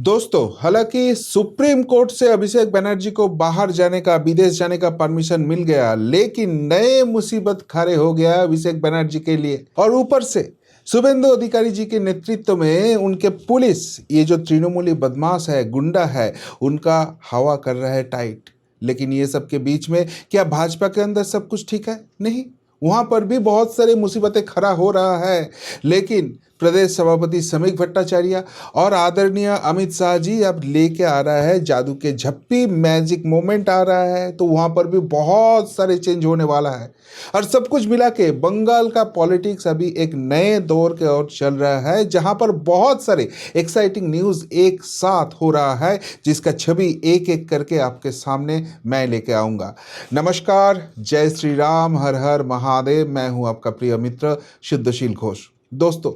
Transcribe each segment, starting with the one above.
दोस्तों, हालांकि supreme court से अभिषेक बनर्जी को बाहर जाने का, विदेश जाने का परमिशन मिल गया, लेकिन नए मुसीबत खड़े हो गया अभिषेक बनर्जी के लिए। और ऊपर से शुभेंदु अधिकारी जी के नेतृत्व में उनके पुलिस, ये जो तृणमूली बदमाश है, गुंडा है, उनका हवा कर रहा है टाइट। लेकिन ये सब के बीच में क्या भाजपा के अंदर सब कुछ ठीक है? नहीं, वहां पर भी बहुत सारे मुसीबतें खड़ा हो रहा है। लेकिन प्रदेश सभापति समीक भट्टाचार्य और आदरणीय अमित शाह जी अब लेके आ रहा है जादू के झप्पी, मैजिक मोमेंट आ रहा है, तो वहां पर भी बहुत सारे चेंज होने वाला है। और सब कुछ मिला के बंगाल का पॉलिटिक्स अभी एक नए दौर के ओर चल रहा है, जहां पर बहुत सारे एक्साइटिंग न्यूज एक साथ हो रहा है, जिसका छवि एक एक करके आपके सामने मैं लेके आऊंगा। नमस्कार, जय श्री राम, हर हर महादेव। मैं हूं आपका प्रिय मित्र शुद्धशील घोष। दोस्तों,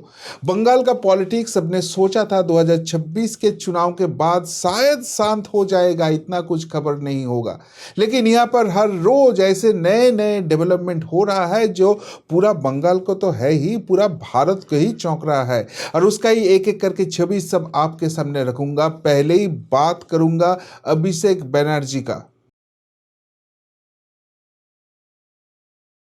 बंगाल का पॉलिटिक्स सबने सोचा था 2026 के चुनाव के बाद शायद शांत हो जाएगा, इतना कुछ खबर नहीं होगा। लेकिन यहाँ पर हर रोज ऐसे नए नए डेवलपमेंट हो रहा है जो पूरा बंगाल को तो है ही, पूरा भारत को ही चौंक रहा है। और उसका ही एक एक करके छवि सब आपके सामने रखूंगा। पहले ही बात करूंगा अभिषेक बनर्जी का।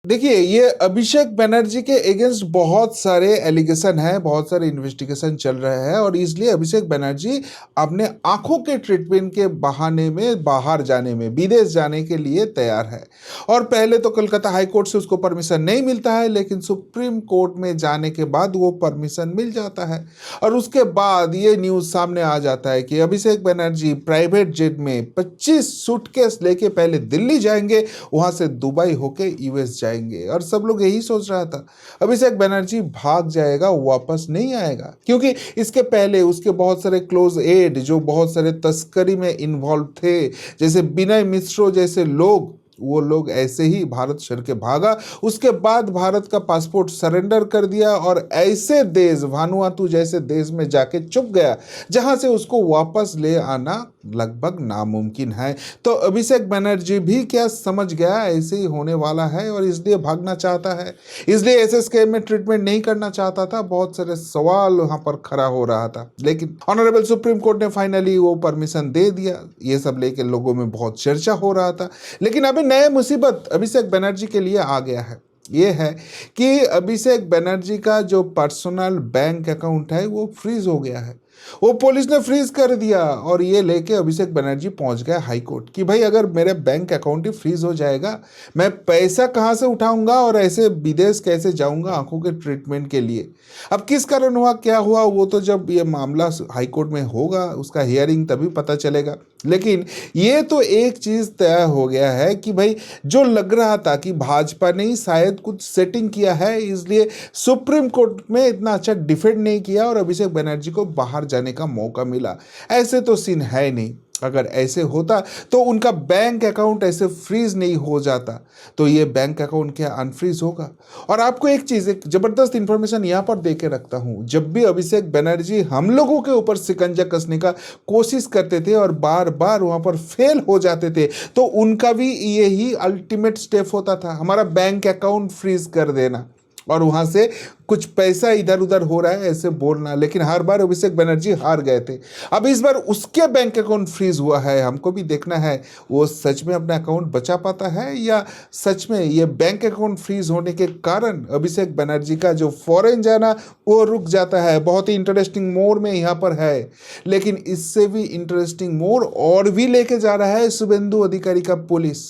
देखिए, ये अभिषेक बनर्जी के अगेंस्ट बहुत सारे एलिगेशन है, बहुत सारे इन्वेस्टिगेशन चल रहे हैं, और इसलिए अभिषेक बनर्जी अपने आंखों के ट्रीटमेंट के बहाने में बाहर जाने में, विदेश जाने के लिए तैयार है। और पहले तो कलकत्ता हाई कोर्ट से उसको परमिशन नहीं मिलता है, लेकिन सुप्रीम कोर्ट में जाने के बाद वो परमिशन मिल जाता है। और उसके बाद ये न्यूज सामने आ जाता है कि अभिषेक बनर्जी प्राइवेट जेट में 25 सूटकेस लेके पहले दिल्ली जाएंगे, वहां से दुबई होके यूएस जाएंगे। और सब लोग यही सोच रहा था अभिषेक बनर्जी भाग जाएगा, वापस नहीं आएगा, क्योंकि इसके पहले उसके बहुत सारे क्लोज एड जो बहुत सारे तस्करी में इन्वॉल्व थे, जैसे विनय मिश्रो जैसे लोग, वो लोग ऐसे ही भारत छोड़ के भागा। उसके बाद भारत का पासपोर्ट सरेंडर कर दिया और ऐसे देश, भानुआतु जैसे देश में जाके चुप गया, जहां से उसको वापस ले आना लगभग नामुमकिन है। तो अभिषेक बनर्जी भी क्या समझ गया ऐसे ही होने वाला है, और इसलिए भागना चाहता है, इसलिए एसएसके में ट्रीटमेंट नहीं करना चाहता था। बहुत सारे सवाल वहां पर खड़ा हो रहा था, लेकिन ऑनरेबल सुप्रीम कोर्ट ने फाइनली वो परमिशन दे दिया। ये सब लेके लोगों में बहुत चर्चा हो रहा था। लेकिन अभी नए मुसीबत अभिषेक बनर्जी के लिए आ गया है। ये है कि अभिषेक बनर्जी का जो पर्सनल बैंक अकाउंट है वो फ्रीज हो गया है, वो पुलिस ने फ्रीज कर दिया। और ये लेके अभिषेक बनर्जी पहुंच गया हाई कोर्ट कि भाई अगर मेरे बैंक अकाउंट ही फ्रीज हो जाएगा, मैं पैसा कहां से उठाऊंगा और ऐसे विदेश कैसे जाऊंगा आंखों के ट्रीटमेंट के लिए। अब किस कारण हुआ, क्या हुआ, वो तो जब ये मामला हाई कोर्ट में होगा, उसका हियरिंग, तभी पता चलेगा। लेकिन ये तो एक चीज तय हो गया है कि भाई जो लग रहा था कि भाजपा ने ही शायद कुछ सेटिंग किया है, इसलिए सुप्रीम कोर्ट में इतना अच्छा डिफेंड नहीं किया और अभिषेक बनर्जी को बाहर जाने का मौका मिला। ऐसे तो सीन है नहीं। अगर ऐसे होता तो उनका बैंक अकाउंट ऐसे फ्रीज नहीं हो जाता, तो ये बैंक अकाउंट क्या अनफ्रीज होगा। और आपको एक चीज, एक जबरदस्त इंफॉर्मेशन यहां पर देके रखता हूं। जब भी अभिषेक बनर्जी हम लोगों के ऊपर शिकंजा कसने का कोशिश करते थे और बार बार वहां पर फेल हो जाते थे, तो उनका भी यही अल्टीमेट स्टेप होता था, हमारा बैंक अकाउंट फ्रीज कर देना और वहां से कुछ पैसा इधर उधर हो रहा है ऐसे बोलना। लेकिन हर बार अभिषेक बनर्जी हार गए थे। अब इस बार उसके बैंक अकाउंट फ्रीज हुआ है, हमको भी देखना है वो सच में अपना अकाउंट बचा पाता है, या सच में ये बैंक अकाउंट फ्रीज होने के कारण अभिषेक बनर्जी का जो फॉरेन जाना वो रुक जाता है। बहुत ही इंटरेस्टिंग मोड़ में यहाँ पर है। लेकिन इससे भी इंटरेस्टिंग मोड़ और भी लेके जा रहा है शुभेंदु अधिकारी का पुलिस।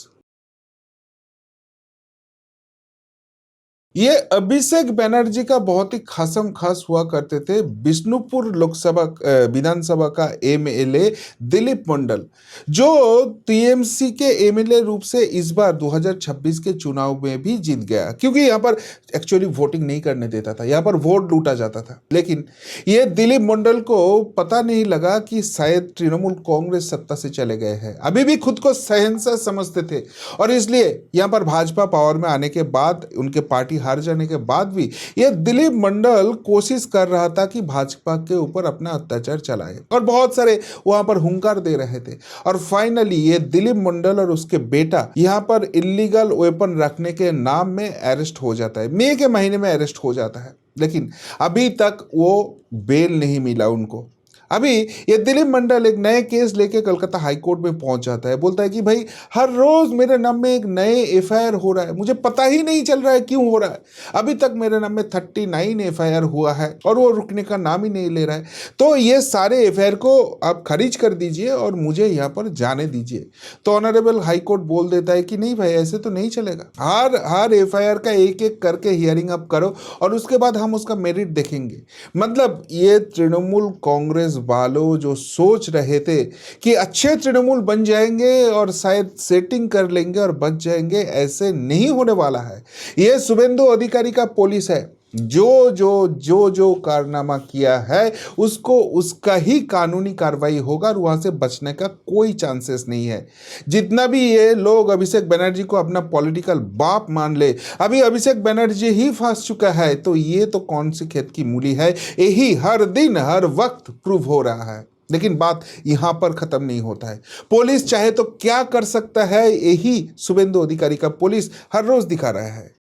ये अभिषेक बनर्जी का बहुत ही खासम खास हुआ करते थे बिष्णुपुर लोकसभा विधानसभा का एमएलए दिलीप मंडल, जो टीएमसी के एमएलए रूप से इस बार 2026 के चुनाव में भी जीत गया, क्योंकि यहाँ पर एक्चुअली वोटिंग नहीं करने देता था, यहाँ पर वोट लूटा जाता था। लेकिन ये दिलीप मंडल को पता नहीं लगा कि शायद तृणमूल कांग्रेस सत्ता से चले गए हैं, अभी भी खुद को शहंशाह समझते थे। और इसलिए यहाँ पर भाजपा पावर में आने के बाद, उनके पार्टी हार जाने के बाद भी ये दिलीप मंडल कोशिश कर रहा था कि भाजपा के ऊपर अपना अत्याचार चलाए, और बहुत सारे वहां पर हुंकार दे रहे थे। और फाइनली ये दिलीप मंडल और उसके बेटा यहां पर इलीगल वेपन रखने के नाम में अरेस्ट हो जाता है, मई के महीने में अरेस्ट हो जाता है। लेकिन अभी तक वो बेल नहीं मिला उनको। अभी ये दिलीप मंडल एक नए केस लेके कलकत्ता हाई कोर्ट में पहुंच जाता है, बोलता है कि भाई हर रोज मेरे नाम में एक नए एफआईआर हो रहा है, मुझे पता ही नहीं चल रहा है क्यों हो रहा है। अभी तक मेरे नाम में 39 एफआईआर हुआ है और वो रुकने का नाम ही नहीं ले रहा है। तो ये सारे एफआईआर को आप खारिज कर दीजिए और मुझे यहाँ पर जाने दीजिए। तो ऑनरेबल हाई कोर्ट बोल देता है कि नहीं भाई, ऐसे तो नहीं चलेगा, हर हर एफआईआर का एक एक करके हियरिंग अप करो और उसके बाद हम उसका मेरिट देखेंगे। मतलब ये तृणमूल कांग्रेस वालों जो सोच रहे थे कि अच्छे तृणमूल बन जाएंगे और शायद सेटिंग कर लेंगे और बच जाएंगे, ऐसे नहीं होने वाला है। ये शुभेंदु अधिकारी का पुलिस है, जो कारनामा किया है उसको उसका ही कानूनी कार्रवाई होगा और वहां से बचने का कोई चांसेस नहीं है। जितना भी ये लोग अभिषेक बनर्जी को अपना पॉलिटिकल बाप मान ले, अभी अभिषेक बनर्जी ही फंस चुका है, तो ये तो कौन सी खेत की मूली है, यही हर दिन हर वक्त प्रूव हो रहा है। लेकिन बात यहां पर खत्म नहीं होता है। पुलिस चाहे तो क्या कर सकता है, यही शुभेंदु अधिकारी का पुलिस हर रोज दिखा रहा है।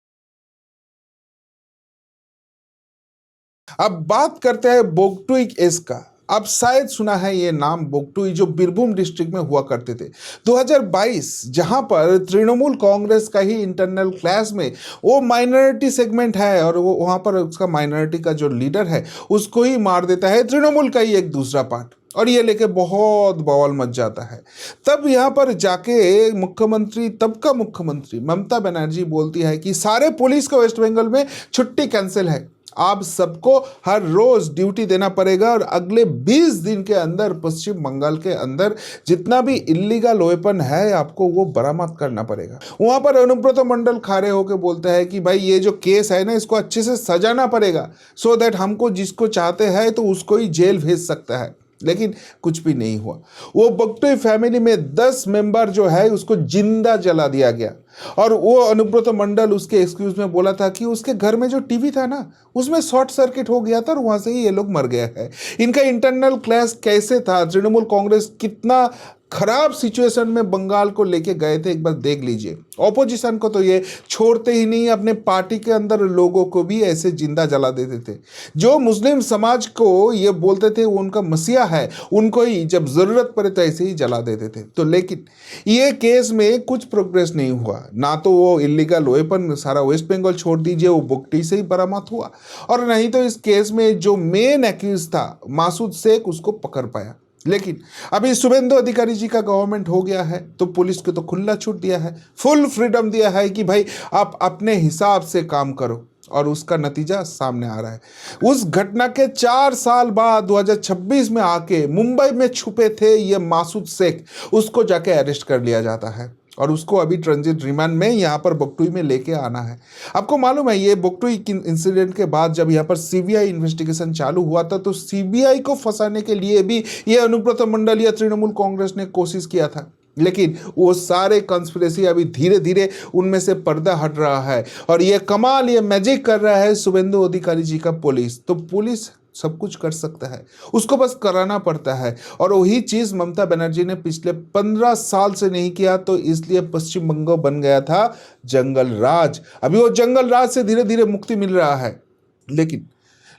अब बात करते हैं बोगटुई केस का। अब शायद सुना है ये नाम बोगटुई, जो बीरभूम डिस्ट्रिक्ट में हुआ करते थे 2022, जहां पर तृणमूल कांग्रेस का ही इंटरनल क्लास में वो माइनॉरिटी सेगमेंट है और वो वहां पर उसका माइनॉरिटी का जो लीडर है उसको ही मार देता है तृणमूल का ही एक दूसरा पार्ट, और ये लेके बहुत बवाल मच जाता है। तब यहाँ पर जाके मुख्यमंत्री, तब का मुख्यमंत्री ममता बनर्जी बोलती है कि सारे पुलिस को वेस्ट बंगाल में छुट्टी कैंसिल है, आप सबको हर रोज ड्यूटी देना पड़ेगा और अगले 20 दिन के अंदर पश्चिम बंगाल के अंदर जितना भी इलीगल वेपन है आपको वो बरामद करना पड़ेगा। वहां पर अनुब्रत मंडल खड़े होकर बोलते हैं कि भाई ये जो केस है ना, इसको अच्छे से सजाना पड़ेगा, सो दैट हमको जिसको चाहते हैं तो उसको ही जेल भेज सकता है। लेकिन कुछ भी नहीं हुआ। वो बगटोई फैमिली में 10 मेंबर जो है उसको जिंदा जला दिया गया, और वो अनुब्रत मंडल उसके एक्सक्यूज में बोला था कि उसके घर में जो टीवी था ना उसमें शॉर्ट सर्किट हो गया था और वहां से ही ये लोग मर गया है। इनका इंटरनल क्लैश कैसे था, तृणमूल कांग्रेस कितना खराब सिचुएशन में बंगाल को लेके गए थे, एक बार देख लीजिए। ऑपोजिशन को तो ये छोड़ते ही नहीं, अपने पार्टी के अंदर लोगों को भी ऐसे जिंदा जला देते थे। जो मुस्लिम समाज को ये बोलते थे वो उनका मसीहा है, उनको ही जब जरूरत पड़े तो ऐसे ही जला देते थे। तो लेकिन ये केस में कुछ प्रोग्रेस नहीं हुआ, ना तो वो इलीगल वेपन सारा वेस्ट बंगाल छोड़ दीजिए वो बुगटी से ही बरामद हुआ, और नहीं तो इस केस में जो मेन एक्यूज था मासूद शेख उसको पकड़ पाया। लेकिन अभी शुभेंदु अधिकारी जी का गवर्नमेंट हो गया है तो पुलिस को तो खुला छूट दिया है, फुल फ्रीडम दिया है कि भाई आप अपने हिसाब से काम करो, और उसका नतीजा सामने आ रहा है। उस घटना के 4 साल बाद 2026 में आके मुंबई में छुपे थे ये मासूद शेख, उसको जाके अरेस्ट कर लिया जाता है और उसको अभी ट्रांजिट रिमांड में यहाँ पर बगटुई में लेके आना है। आपको मालूम है ये बगटुई इंसिडेंट के बाद जब यहाँ पर सीबीआई इन्वेस्टिगेशन चालू हुआ था तो सीबीआई को फंसाने के लिए भी ये अनुब्रत मंडल या तृणमूल कांग्रेस ने कोशिश किया था, लेकिन वो सारे कंस्पिरेसी अभी धीरे धीरे उनमें से पर्दा हट रहा है और ये कमाल, ये मैजिक कर रहा है शुभेंदु अधिकारी जी का पुलिस। तो पुलिस सब कुछ कर सकता है, उसको बस कराना पड़ता है, और वही चीज ममता बनर्जी ने पिछले 15 साल से नहीं किया, तो इसलिए पश्चिम बंगाल बन गया था जंगल राज। अभी वो जंगल राज से धीरे धीरे मुक्ति मिल रहा है।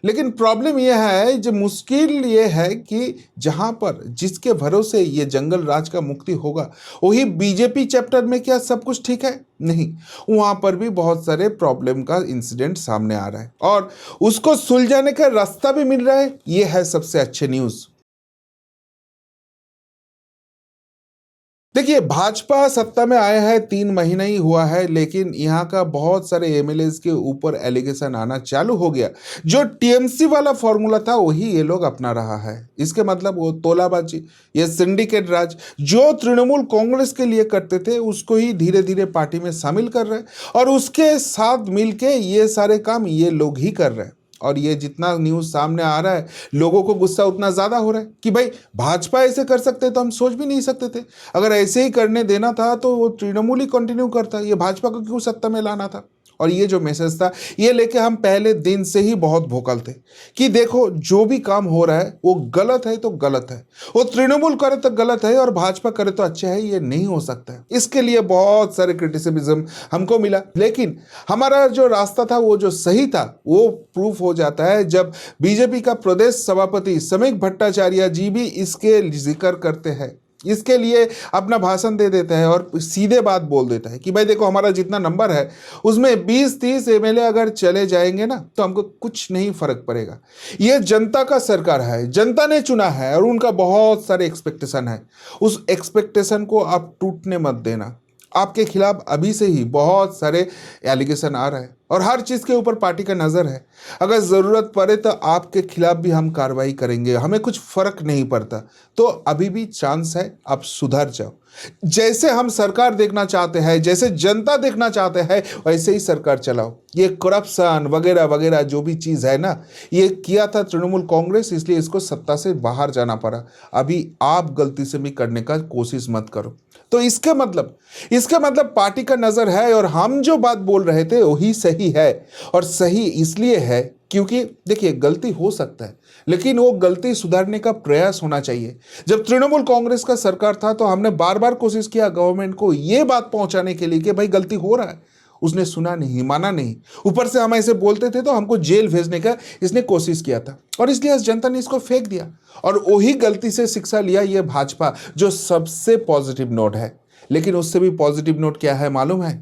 लेकिन प्रॉब्लम यह है, जो मुश्किल ये है कि जहां पर जिसके भरोसे ये जंगल राज का मुक्ति होगा वही बीजेपी चैप्टर में क्या सब कुछ ठीक है? नहीं, वहां पर भी बहुत सारे प्रॉब्लम का इंसिडेंट सामने आ रहा है और उसको सुलझाने का रास्ता भी मिल रहा है। ये है सबसे अच्छे न्यूज। देखिए, भाजपा सत्ता में आया है 3 महीना ही हुआ है, लेकिन यहाँ का बहुत सारे एमएलएस के ऊपर एलिगेशन आना चालू हो गया। जो टीएमसी वाला फॉर्मूला था वही ये लोग अपना रहा है। इसके मतलब वो तोलाबाजी, ये सिंडिकेट राज जो तृणमूल कांग्रेस के लिए करते थे उसको ही धीरे धीरे पार्टी में शामिल कर रहे हैं, और उसके साथ मिलके ये सारे काम ये लोग ही कर रहे हैं। और ये जितना न्यूज़ सामने आ रहा है लोगों को गुस्सा उतना ज़्यादा हो रहा है कि भाई भाजपा ऐसे कर सकते तो हम सोच भी नहीं सकते थे। अगर ऐसे ही करने देना था तो वो तृणमूल ही कंटिन्यू करता, ये भाजपा को क्यों सत्ता में लाना था? और ये जो मैसेज था, ये लेके हम पहले दिन से ही बहुत भोकल थे कि देखो जो भी काम हो रहा है वो गलत है तो गलत है, वो तृणमूल करे तो गलत है और भाजपा करे तो अच्छा है, ये नहीं हो सकता है। इसके लिए बहुत सारे क्रिटिसिज्म हमको मिला, लेकिन हमारा जो रास्ता था वो जो सही था वो प्रूफ हो जाता है जब बीजेपी का प्रदेश सभापति समीक भट्टाचार्य जी भी इसके जिक्र करते हैं, इसके लिए अपना भाषण दे देता है और सीधे बात बोल देता है कि भाई देखो हमारा जितना नंबर है उसमें 20-30 एमएलए अगर चले जाएंगे ना तो हमको कुछ नहीं फर्क पड़ेगा। ये जनता का सरकार है, जनता ने चुना है और उनका बहुत सारे एक्सपेक्टेशन है, उस एक्सपेक्टेशन को आप टूटने मत देना। आपके खिलाफ अभी से ही बहुत सारे एलिगेशन आ रहा है और हर चीज़ के ऊपर पार्टी का नज़र है। अगर ज़रूरत पड़े तो आपके खिलाफ भी हम कार्रवाई करेंगे, हमें कुछ फर्क नहीं पड़ता। तो अभी भी चांस है, आप सुधर जाओ। जैसे हम सरकार देखना चाहते हैं, जैसे जनता देखना चाहते हैं, वैसे ही सरकार चलाओ। ये करप्शन वगैरह वगैरह जो भी चीज़ है ना, ये किया था तृणमूल कांग्रेस, इसलिए इसको सत्ता से बाहर जाना पड़ा। अभी आप गलती से भी करने का कोशिश मत करो। तो इसके मतलब पार्टी का नज़र है और हम जो बात बोल रहे थे वही सही है। और सही इसलिए है क्योंकि देखिए गलती हो सकता है, लेकिन वो गलती सुधारने का प्रयास होना चाहिए। जब तृणमूल कांग्रेस का सरकार था तो हमने बार बार कोशिश किया गवर्नमेंट को ये बात पहुंचाने के लिए कि भाई गलती हो रहा है, उसने सुना नहीं, माना नहीं। ऊपर से हम ऐसे बोलते थे तो हमको जेल भेजने का इसने कोशिश किया था और इसलिए जनता ने इसको फेंक दिया और वही गलती से शिक्षा लिया ये भाजपा, जो सबसे पॉजिटिव नोट है। लेकिन उससे भी पॉजिटिव नोट क्या है मालूम है?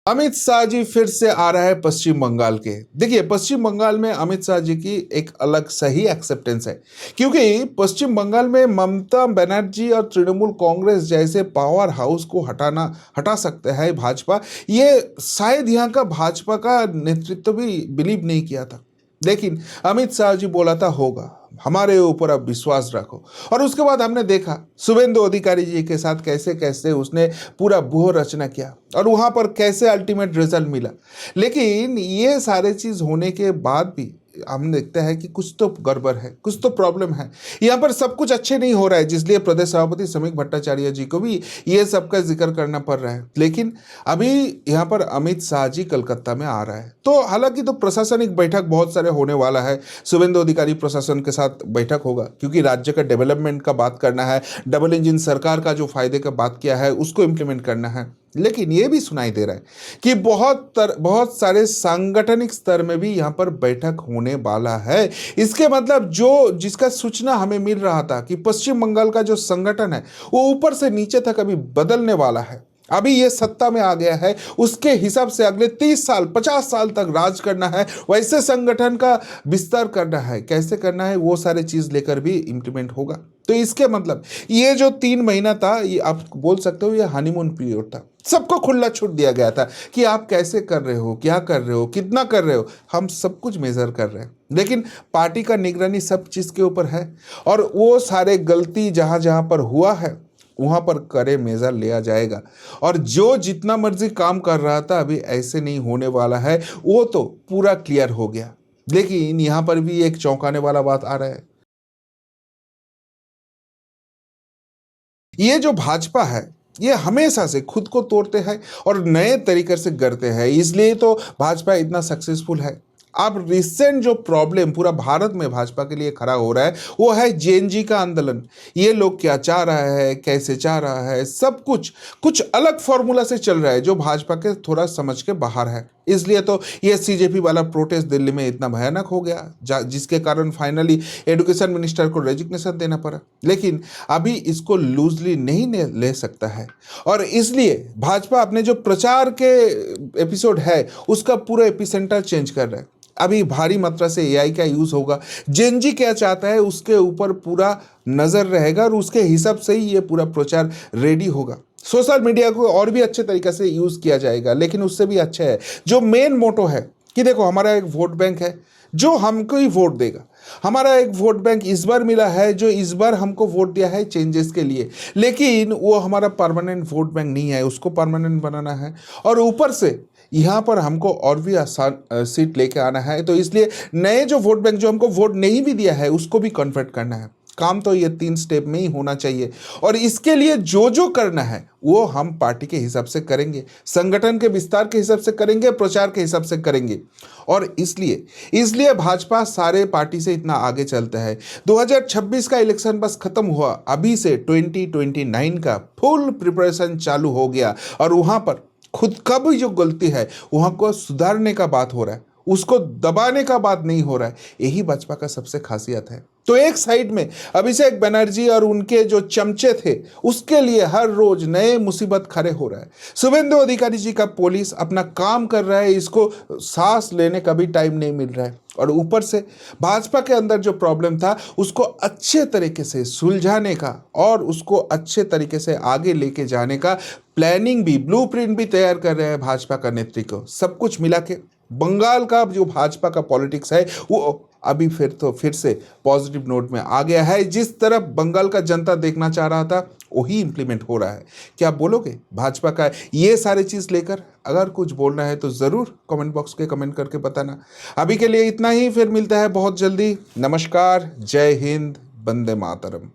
अमित शाह जी फिर से आ रहा है पश्चिम बंगाल के। देखिए पश्चिम बंगाल में अमित शाह जी की एक अलग सही एक्सेप्टेंस है, क्योंकि पश्चिम बंगाल में ममता बनर्जी और तृणमूल कांग्रेस जैसे पावर हाउस को हटा सकते हैं भाजपा। ये शायद यहाँ का भाजपा का नेतृत्व भी बिलीव नहीं किया था, लेकिन अमित शाह जी बोला था होगा, हमारे ऊपर अब विश्वास रखो। और उसके बाद हमने देखा शुभेंदु अधिकारी जी के साथ कैसे कैसे उसने पूरा व्यूह रचना किया और वहाँ पर कैसे अल्टीमेट रिजल्ट मिला। लेकिन ये सारे चीज़ होने के बाद भी हम देखते हैं कि कुछ तो गड़बड़ है, कुछ तो प्रॉब्लम है, यहाँ पर सब कुछ अच्छे नहीं हो रहा है, जिसलिए प्रदेश सभापति समीक भट्टाचार्य जी को भी ये सब का जिक्र करना पड़ रहा है। लेकिन अभी यहाँ पर अमित शाह जी कलकत्ता में आ रहा है, तो हालांकि तो प्रशासनिक बैठक बहुत सारे होने वाला है। शुभेंदु अधिकारी प्रशासन के साथ बैठक होगा क्योंकि राज्य का डेवलपमेंट का बात करना है, डबल इंजन सरकार का जो फायदे का बात किया है उसको इम्प्लीमेंट करना है। लेकिन ये भी सुनाई दे रहा है कि बहुत सारे सांगठनिक स्तर में भी यहाँ पर बैठक होने वाला है। इसके मतलब जो जिसका सूचना हमें मिल रहा था कि पश्चिम बंगाल का जो संगठन है वो ऊपर से नीचे तक अभी बदलने वाला है। अभी ये सत्ता में आ गया है, उसके हिसाब से अगले 30 साल 50 साल तक राज करना है, वैसे संगठन का विस्तार करना है। कैसे करना है वो सारे चीज लेकर भी इम्प्लीमेंट होगा। तो इसके मतलब ये जो 3 महीना था, ये आप बोल सकते हो ये हनीमून पीरियड था। सबको खुला छूट दिया गया था कि आप कैसे कर रहे हो, क्या कर रहे हो, कितना कर रहे हो, हम सब कुछ मेजर कर रहे हैं। लेकिन पार्टी का निगरानी सब चीज के ऊपर है और वो सारे गलती जहां जहां पर हुआ है वहां पर करे मेजर लिया जाएगा। और जो जितना मर्जी काम कर रहा था अभी ऐसे नहीं होने वाला है, वो तो पूरा क्लियर हो गया। लेकिन यहां पर भी एक चौंकाने वाला बात आ रहा है। ये जो भाजपा है ये हमेशा से खुद को तोड़ते हैं और नए तरीके से करते हैं, इसलिए तो भाजपा इतना सक्सेसफुल है। अब रिसेंट जो प्रॉब्लम पूरा भारत में भाजपा के लिए खड़ा हो रहा है वो है जेएनजी का आंदोलन। ये लोग क्या चाह रहा है, कैसे चाह रहा है, सब कुछ अलग फॉर्मूला से चल रहा है जो भाजपा के थोड़ा समझ के बाहर है। इसलिए तो ये सीजेपी वाला प्रोटेस्ट दिल्ली में इतना भयानक हो गया, जिसके कारण फाइनली एजुकेशन मिनिस्टर को रेजिग्नेशन देना पड़ा। लेकिन अभी इसको लूजली नहीं ले सकता है और इसलिए भाजपा अपने जो प्रचार के एपिसोड है उसका पूरा एपिसेंटर चेंज कर रहा है। अभी भारी मात्रा से एआई का यूज होगा, जेनजी क्या चाहता है उसके ऊपर पूरा नजर रहेगा और उसके हिसाब से ही ये पूरा प्रचार रेडी होगा। सोशल मीडिया को और भी अच्छे तरीके से यूज किया जाएगा, लेकिन उससे भी अच्छा है जो मेन मोटो है कि देखो हमारा एक वोट बैंक है जो हमको ही वोट देगा। हमारा एक वोट बैंक इस बार मिला है जो इस बार हमको वोट दिया है चेंजेस के लिए, लेकिन वो हमारा परमानेंट वोट बैंक नहीं है, उसको परमानेंट बनाना है। और ऊपर से यहाँ पर हमको और भी आसान सीट लेके आना है, तो इसलिए नए जो वोट बैंक जो हमको वोट नहीं भी दिया है उसको भी कन्वर्ट करना है। काम तो ये 3 स्टेप में ही होना चाहिए और इसके लिए जो जो करना है वो हम पार्टी के हिसाब से करेंगे, संगठन के विस्तार के हिसाब से करेंगे, प्रचार के हिसाब से करेंगे। और इसलिए इसलिए भाजपा सारे पार्टी से इतना आगे चलता है। 2026 का इलेक्शन बस खत्म हुआ, अभी से 2029 का फुल प्रिपरेशन चालू हो गया और वहां पर खुद का भी जो गलती है वहां को सुधारने का बात हो रहा है, उसको दबाने का बात नहीं हो रहा है। यही भाजपा का सबसे खासियत है। तो एक साइड में अभिषेक बनर्जी और उनके जो चमचे थे उसके लिए हर रोज नए मुसीबत खड़े हो रहा है। शुभेंदु अधिकारी जी का पुलिस अपना काम कर रहा है, इसको सांस लेने का भी टाइम नहीं मिल रहा है और ऊपर से भाजपा के अंदर जो प्रॉब्लम था उसको अच्छे तरीके से सुलझाने का और उसको अच्छे तरीके से आगे लेके जाने का प्लानिंग भी, ब्लूप्रिंट भी तैयार कर रहे हैं भाजपा का नेतृत्व। सब कुछ मिला के बंगाल का जो भाजपा का पॉलिटिक्स है वो अभी फिर से पॉजिटिव नोट में आ गया है। जिस तरफ बंगाल का जनता देखना चाह रहा था वही इंप्लीमेंट हो रहा है। क्या आप बोलोगे भाजपा का ये सारे चीज़ लेकर? अगर कुछ बोलना है तो ज़रूर कमेंट बॉक्स के कमेंट करके बताना। अभी के लिए इतना ही, फिर मिलता है बहुत जल्दी। नमस्कार, जय हिंद, वंदे मातरम।